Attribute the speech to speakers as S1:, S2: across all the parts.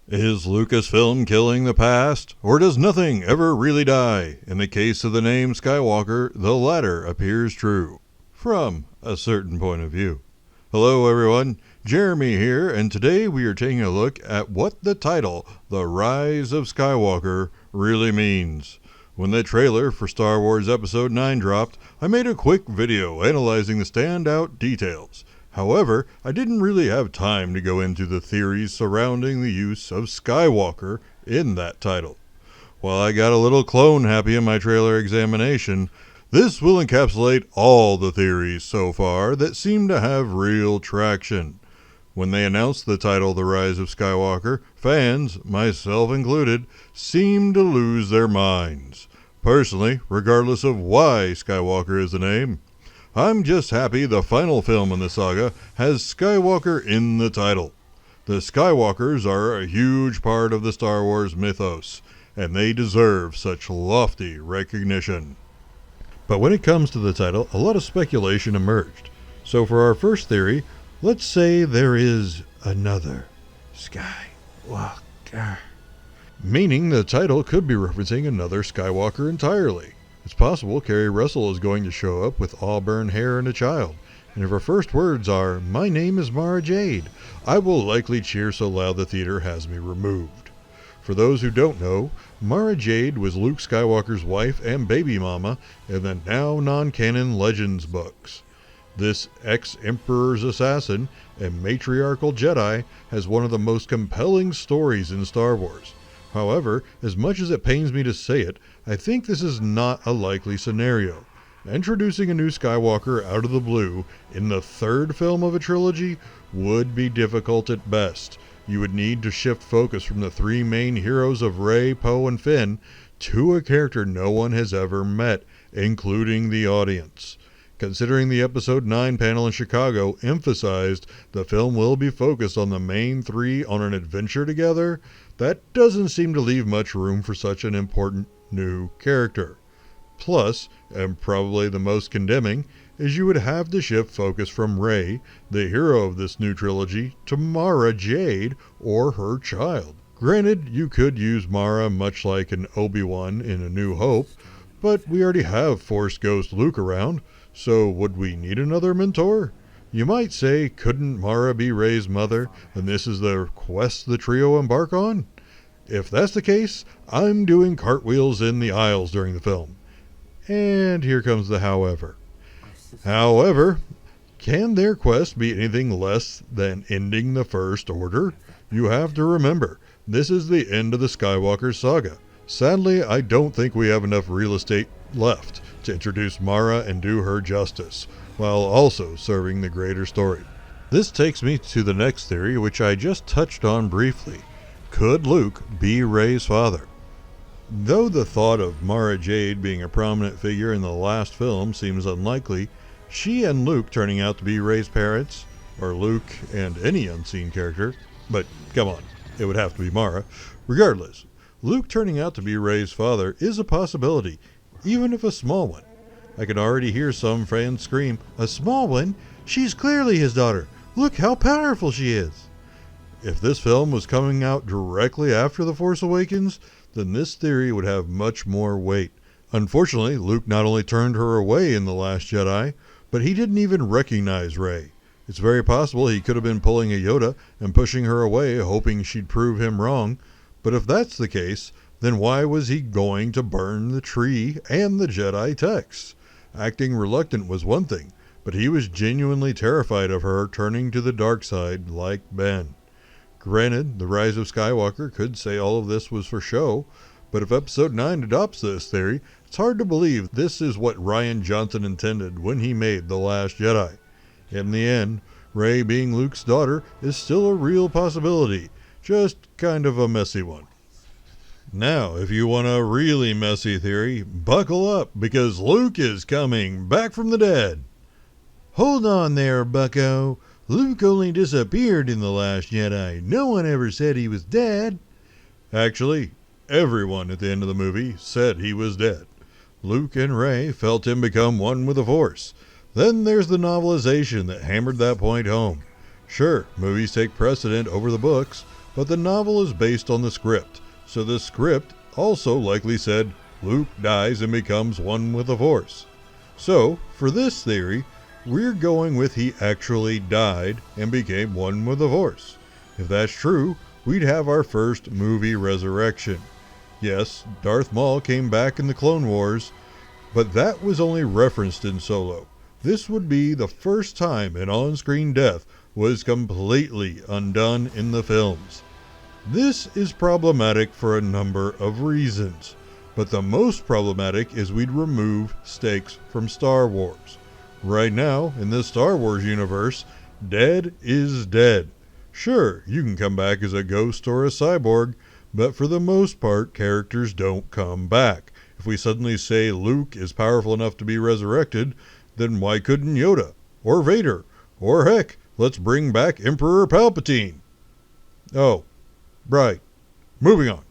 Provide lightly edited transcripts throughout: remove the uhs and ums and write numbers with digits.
S1: Is Lucasfilm killing the past, or does nothing ever really die? In the case of the name Skywalker, the latter appears true, from a certain point of view. Hello everyone, Jeremy here, and today we are taking a look at what the title, The Rise of Skywalker, really means. When the trailer for Star Wars Episode 9 dropped, I made a quick video analyzing the standout details. However, I didn't really have time to go into the theories surrounding the use of Skywalker in that title. While I got a little clone happy in my trailer examination, this will encapsulate all the theories so far that seem to have real traction. When they announced the title The Rise of Skywalker, fans, myself included, seemed to lose their minds. Personally, regardless of why Skywalker is the name, I'm just happy the final film in the saga has Skywalker in the title. The Skywalkers are a huge part of the Star Wars mythos, and they deserve such lofty recognition. But when it comes to the title, a lot of speculation emerged. So for our first theory, let's say there is another Skywalker. Meaning the title could be referencing another Skywalker entirely. It's possible Carrie Russell is going to show up with auburn hair and a child, and if her first words are, "My name is Mara Jade," I will likely cheer so loud the theater has me removed. For those who don't know, Mara Jade was Luke Skywalker's wife and baby mama in the now non-canon Legends books. This ex-Emperor's assassin and matriarchal Jedi has one of the most compelling stories in Star Wars. However, as much as it pains me to say it, I think this is not a likely scenario. Introducing a new Skywalker out of the blue in the third film of a trilogy would be difficult at best. You would need to shift focus from the three main heroes of Rey, Poe, and Finn to a character no one has ever met, including the audience. Considering the Episode 9 panel in Chicago emphasized the film will be focused on the main three on an adventure together, that doesn't seem to leave much room for such an important new character. Plus, and probably the most condemning, is you would have to shift focus from Rey, the hero of this new trilogy, to Mara Jade or her child. Granted, you could use Mara much like an Obi-Wan in A New Hope, but we already have Force Ghost Luke around, so would we need another mentor? You might say, couldn't Mara be Rey's mother, and this is the quest the trio embark on? If that's the case, I'm doing cartwheels in the aisles during the film. And here comes the however. However, can their quest be anything less than ending the First Order? You have to remember, this is the end of the Skywalker saga. Sadly, I don't think we have enough real estate left to introduce Mara and do her justice, while also serving the greater story. This takes me to the next theory, which I just touched on briefly. Could Luke be Rey's father? Though the thought of Mara Jade being a prominent figure in the last film seems unlikely, she and Luke turning out to be Rey's parents, or Luke and any unseen character, but come on, it would have to be Mara. Regardless, Luke turning out to be Rey's father is a possibility, even if a small one. I can already hear some fans scream, "A small one? She's clearly his daughter. Look how powerful she is." If this film was coming out directly after The Force Awakens, then this theory would have much more weight. Unfortunately, Luke not only turned her away in The Last Jedi, but he didn't even recognize Rey. It's very possible he could have been pulling a Yoda and pushing her away, hoping she'd prove him wrong. But if that's the case, then why was he going to burn the tree and the Jedi texts? Acting reluctant was one thing, but he was genuinely terrified of her turning to the dark side like Ben. Granted, The Rise of Skywalker could say all of this was for show, but if Episode 9 adopts this theory, it's hard to believe this is what Rian Johnson intended when he made The Last Jedi. In the end, Rey being Luke's daughter is still a real possibility, just kind of a messy one. Now, if you want a really messy theory, buckle up, because Luke is coming back from the dead. Hold on there, bucko. Luke only disappeared in The Last Jedi. No one ever said he was dead. Actually, everyone at the end of the movie said he was dead. Luke and Rey felt him become one with the Force. Then there's the novelization that hammered that point home. Sure, movies take precedent over the books, but the novel is based on the script, so the script also likely said Luke dies and becomes one with the Force. So, for this theory, we're going with he actually died and became one with the Force. If that's true, we'd have our first movie resurrection. Yes, Darth Maul came back in the Clone Wars, but that was only referenced in Solo. This would be the first time an on-screen death was completely undone in the films. This is problematic for a number of reasons, but the most problematic is we'd remove stakes from Star Wars. Right now, in the Star Wars universe, dead is dead. Sure, you can come back as a ghost or a cyborg, but for the most part, characters don't come back. If we suddenly say Luke is powerful enough to be resurrected, then why couldn't Yoda? Or Vader? Or heck, let's bring back Emperor Palpatine. Oh, right. Moving on.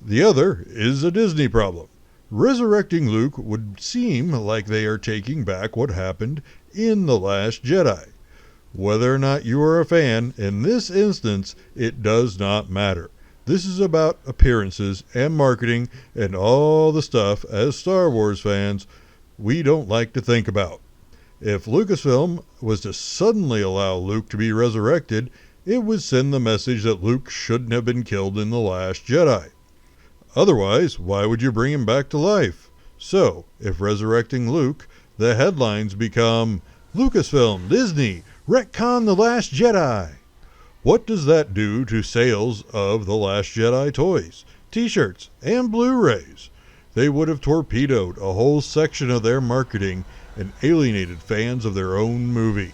S1: The other is a Disney problem. Resurrecting Luke would seem like they are taking back what happened in The Last Jedi. Whether or not you are a fan, in this instance, it does not matter. This is about appearances and marketing and all the stuff, as Star Wars fans, we don't like to think about. If Lucasfilm was to suddenly allow Luke to be resurrected, it would send the message that Luke shouldn't have been killed in The Last Jedi. Otherwise, why would you bring him back to life? So, if resurrecting Luke, the headlines become, Lucasfilm, Disney, retcon The Last Jedi. What does that do to sales of The Last Jedi toys, t-shirts, and Blu-rays? They would have torpedoed a whole section of their marketing and alienated fans of their own movie.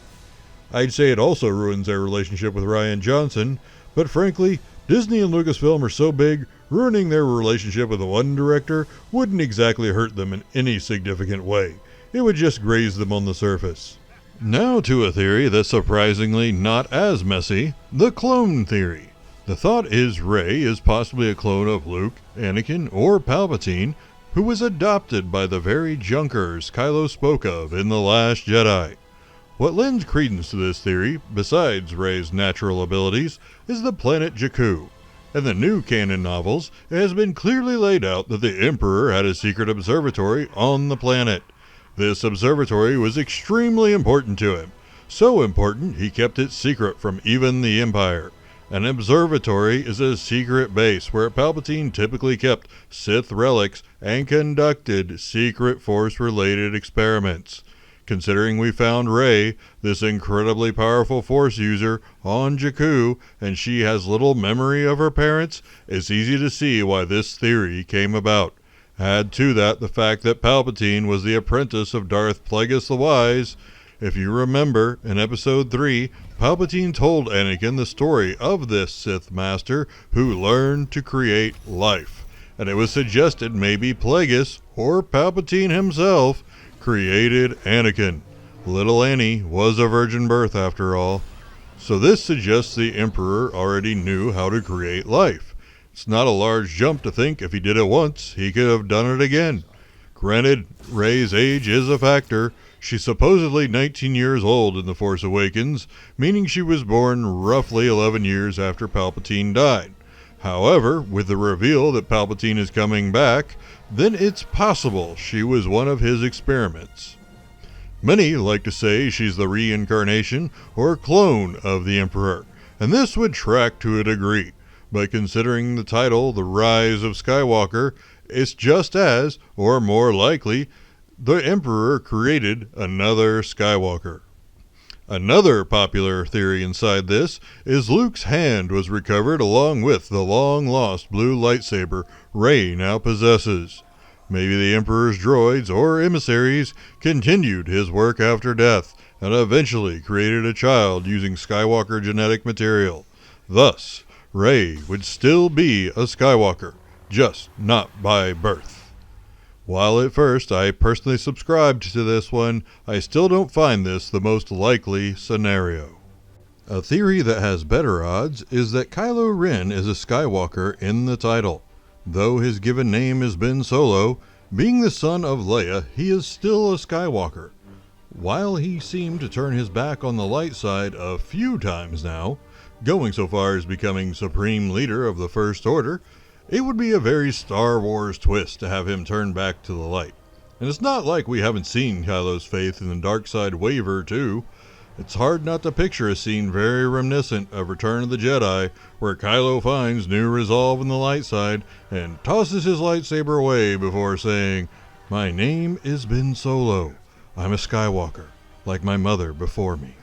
S1: I'd say it also ruins their relationship with Rian Johnson, but frankly, Disney and Lucasfilm are so big, ruining their relationship with one director wouldn't exactly hurt them in any significant way. It would just graze them on the surface. Now to a theory that's surprisingly not as messy, the clone theory. The thought is Rey is possibly a clone of Luke, Anakin, or Palpatine, who was adopted by the very Junkers Kylo spoke of in The Last Jedi. What lends credence to this theory, besides Rey's natural abilities, is the planet Jakku. In the new canon novels, it has been clearly laid out that the Emperor had a secret observatory on the planet. This observatory was extremely important to him. So important, he kept it secret from even the Empire. An observatory is a secret base where Palpatine typically kept Sith relics and conducted secret Force-related experiments. Considering we found Rey, this incredibly powerful Force user, on Jakku, and she has little memory of her parents, it's easy to see why this theory came about. Add to that the fact that Palpatine was the apprentice of Darth Plagueis the Wise. If you remember, in Episode 3, Palpatine told Anakin the story of this Sith Master who learned to create life. And it was suggested maybe Plagueis, or Palpatine himself, created Anakin. Little Annie was a virgin birth after all. So this suggests the Emperor already knew how to create life. It's not a large jump to think if he did it once, he could have done it again. Granted, Rey's age is a factor. She's supposedly 19 years old in The Force Awakens, meaning she was born roughly 11 years after Palpatine died. However, with the reveal that Palpatine is coming back, then it's possible she was one of his experiments. Many like to say she's the reincarnation or clone of the Emperor, and this would track to a degree. But considering the title, The Rise of Skywalker, it's just as, or more likely, the Emperor created another Skywalker. Another popular theory inside this is Luke's hand was recovered along with the long-lost blue lightsaber Rey now possesses. Maybe the Emperor's droids or emissaries continued his work after death and eventually created a child using Skywalker genetic material. Thus, Rey would still be a Skywalker, just not by birth. While at first I personally subscribed to this one, I still don't find this the most likely scenario. A theory that has better odds is that Kylo Ren is a Skywalker in the title. Though his given name is Ben Solo, being the son of Leia, he is still a Skywalker. While he seemed to turn his back on the light side a few times now, going so far as becoming Supreme Leader of the First Order, it would be a very Star Wars twist to have him turn back to the light. And it's not like we haven't seen Kylo's faith in the dark side waver too. It's hard not to picture a scene very reminiscent of Return of the Jedi, where Kylo finds new resolve in the light side and tosses his lightsaber away before saying, "My name is Ben Solo. I'm a Skywalker, like my mother before me."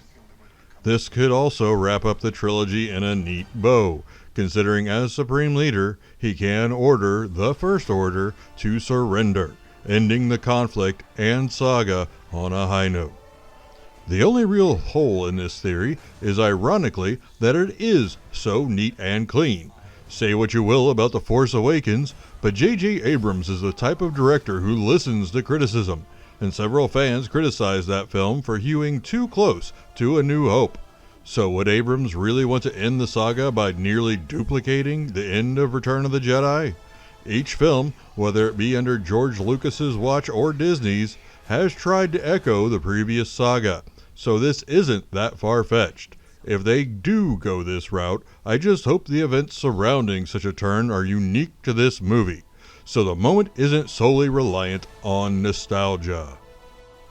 S1: This could also wrap up the trilogy in a neat bow, considering as Supreme Leader, he can order the First Order to surrender, ending the conflict and saga on a high note. The only real hole in this theory is ironically that it is so neat and clean. Say what you will about The Force Awakens, but J.J. Abrams is the type of director who listens to criticism, and several fans criticized that film for hewing too close to A New Hope. So would Abrams really want to end the saga by nearly duplicating the end of Return of the Jedi? Each film, whether it be under George Lucas's watch or Disney's, has tried to echo the previous saga, so this isn't that far-fetched. If they do go this route, I just hope the events surrounding such a turn are unique to this movie, so the moment isn't solely reliant on nostalgia.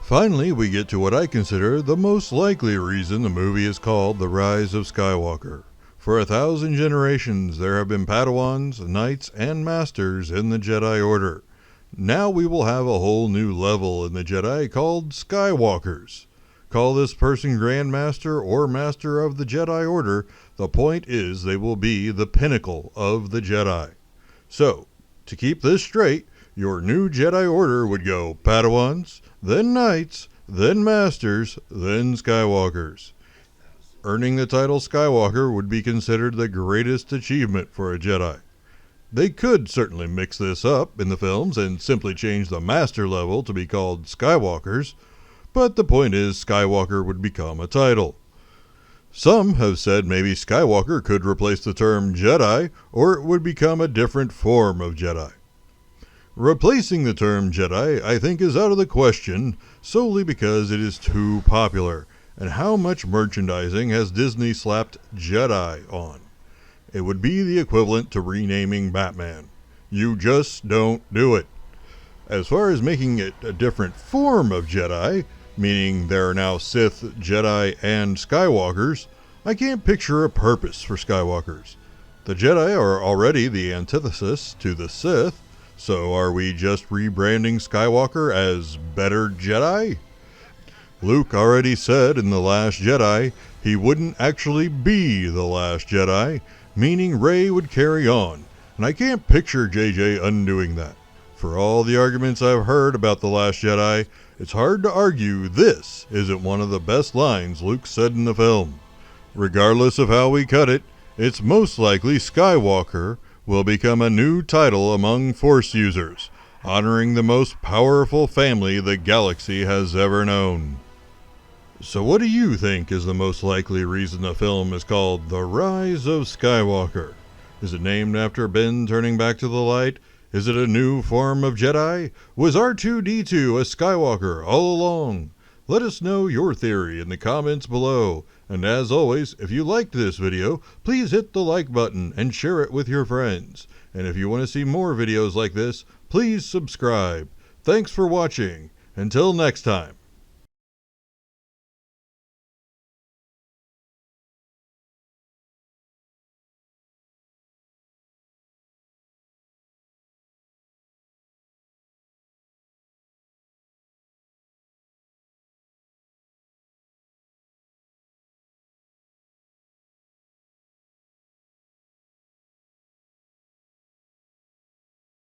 S1: Finally, we get to what I consider the most likely reason the movie is called The Rise of Skywalker. For 1,000 generations, there have been Padawans, Knights, and Masters in the Jedi Order. Now we will have a whole new level in the Jedi called Skywalkers. Call this person Grand Master or Master of the Jedi Order, the point is they will be the pinnacle of the Jedi. So, to keep this straight, your new Jedi Order would go Padawans, then Knights, then Masters, then Skywalkers. Earning the title Skywalker would be considered the greatest achievement for a Jedi. They could certainly mix this up in the films and simply change the Master level to be called Skywalkers, but the point is Skywalker would become a title. Some have said maybe Skywalker could replace the term Jedi, or it would become a different form of Jedi. Replacing the term Jedi, I think, is out of the question, solely because it is too popular. And how much merchandising has Disney slapped Jedi on? It would be the equivalent to renaming Batman. You just don't do it. As far as making it a different form of Jedi, meaning there are now Sith, Jedi, and Skywalkers, I can't picture a purpose for Skywalkers. The Jedi are already the antithesis to the Sith, so are we just rebranding Skywalker as Better Jedi? Luke already said in The Last Jedi he wouldn't actually be the Last Jedi, meaning Rey would carry on, and I can't picture JJ undoing that. For all the arguments I've heard about The Last Jedi, it's hard to argue this isn't one of the best lines Luke said in the film. Regardless of how we cut it, it's most likely Skywalker will become a new title among Force users, honoring the most powerful family the galaxy has ever known. So what do you think is the most likely reason the film is called The Rise of Skywalker? Is it named after Ben turning back to the light? Is it a new form of Jedi? Was R2-D2 a Skywalker all along? Let us know your theory in the comments below. And as always, if you liked this video, please hit the like button and share it with your friends. And if you want to see more videos like this, please subscribe. Thanks for watching. Until next time.